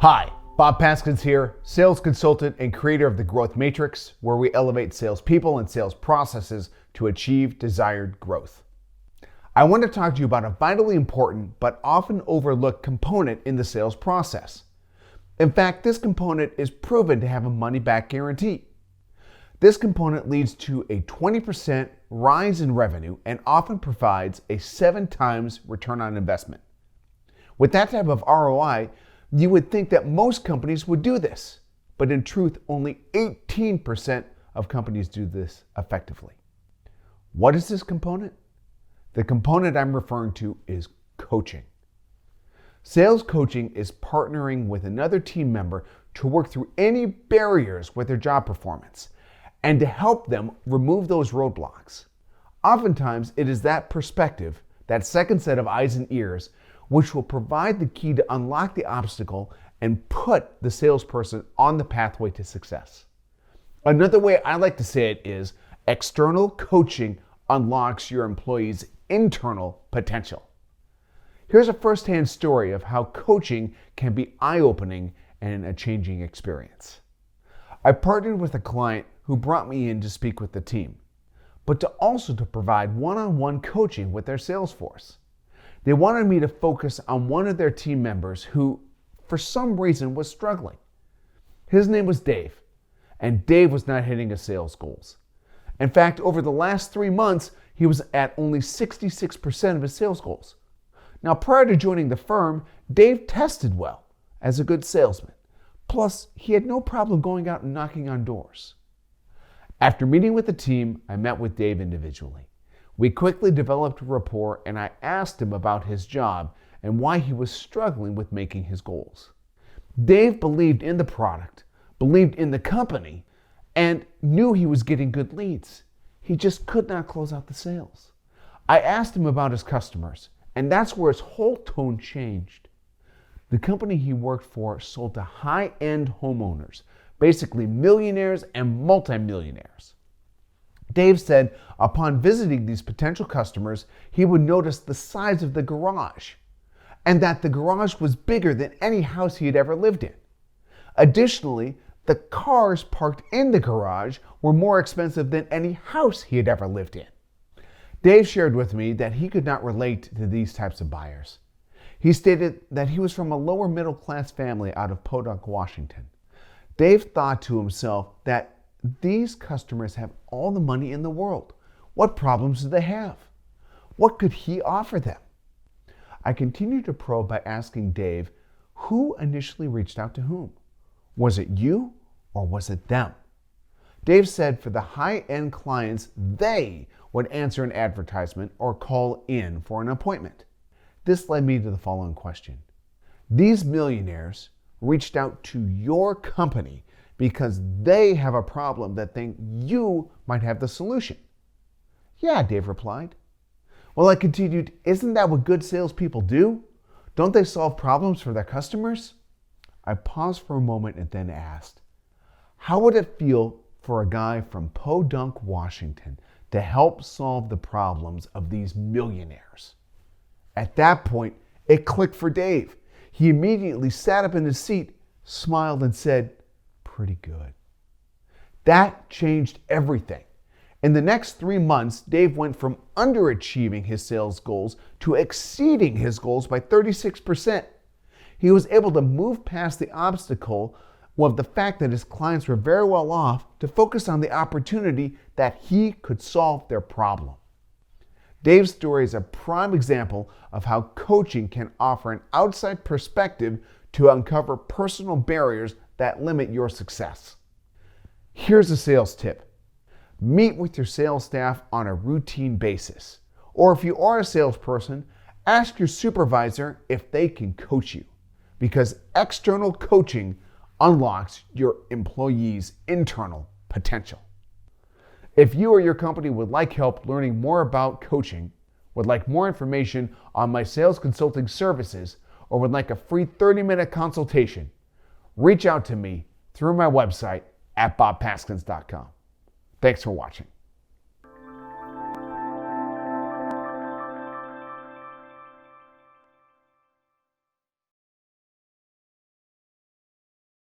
Hi, Bob Paskins here, sales consultant and creator of the Growth Matrix, where we elevate salespeople and sales processes to achieve desired growth. I want to talk to you about a vitally important but often overlooked component in the sales process. In fact, this component is proven to have a money-back guarantee. This component leads to a 20% rise in revenue and often provides a 7 times return on investment. With that type of ROI, you would think that most companies would do this, but in truth, only 18% of companies do this effectively. What is this component? The component I'm referring to is coaching. Sales coaching is partnering with another team member to work through any barriers with their job performance and to help them remove those roadblocks. Oftentimes, it is that perspective, that second set of eyes and ears, which will provide the key to unlock the obstacle and put the salesperson on the pathway to success. Another way I like to say it is external coaching unlocks your employees' internal potential. Here's a firsthand story of how coaching can be eye-opening and a changing experience. I partnered with a client who brought me in to speak with the team, but to provide one-on-one coaching with their sales force. They wanted me to focus on one of their team members who, for some reason, was struggling. His name was Dave, and Dave was not hitting his sales goals. In fact, over the last 3 months, he was at only 66% of his sales goals. Now, prior to joining the firm, Dave tested well as a good salesman. Plus, he had no problem going out and knocking on doors. After meeting with the team, I met with Dave individually. We quickly developed a rapport, and I asked him about his job and why he was struggling with making his goals. Dave believed in the product, believed in the company, and knew he was getting good leads. He just could not close out the sales. I asked him about his customers, and that's where his whole tone changed. The company he worked for sold to high-end homeowners, basically millionaires and multimillionaires. Dave said upon visiting these potential customers, he would notice the size of the garage and that the garage was bigger than any house he had ever lived in. Additionally, the cars parked in the garage were more expensive than any house he had ever lived in. Dave shared with me that he could not relate to these types of buyers. He stated that he was from a lower middle class family out of Podunk, Washington. Dave thought to himself that these customers have all the money in the world. What problems do they have? What could he offer them? I continued to probe by asking Dave, who initially reached out to whom? Was it you or was it them? Dave said for the high-end clients, they would answer an advertisement or call in for an appointment. This led me to the following question. These millionaires reached out to your company because they have a problem that think you might have the solution. Yeah, Dave replied. Well, I continued, isn't that what good salespeople do? Don't they solve problems for their customers? I paused for a moment and then asked, how would it feel for a guy from Podunk, Washington, to help solve the problems of these millionaires? At that point, it clicked for Dave. He immediately sat up in his seat, smiled, and said, pretty good. That changed everything. In the next 3 months, Dave went from underachieving his sales goals to exceeding his goals by 36%. He was able to move past the obstacle of the fact that his clients were very well off to focus on the opportunity that he could solve their problem. Dave's story is a prime example of how coaching can offer an outside perspective to uncover personal barriers that limit your success. Here's a sales tip. Meet with your sales staff on a routine basis. Or if you are a salesperson, ask your supervisor if they can coach you, because external coaching unlocks your employees' internal potential. If you or your company would like help learning more about coaching, would like more information on my sales consulting services, or would like a free 30-minute consultation, reach out to me through my website at bobpaskins.com. Thanks for watching.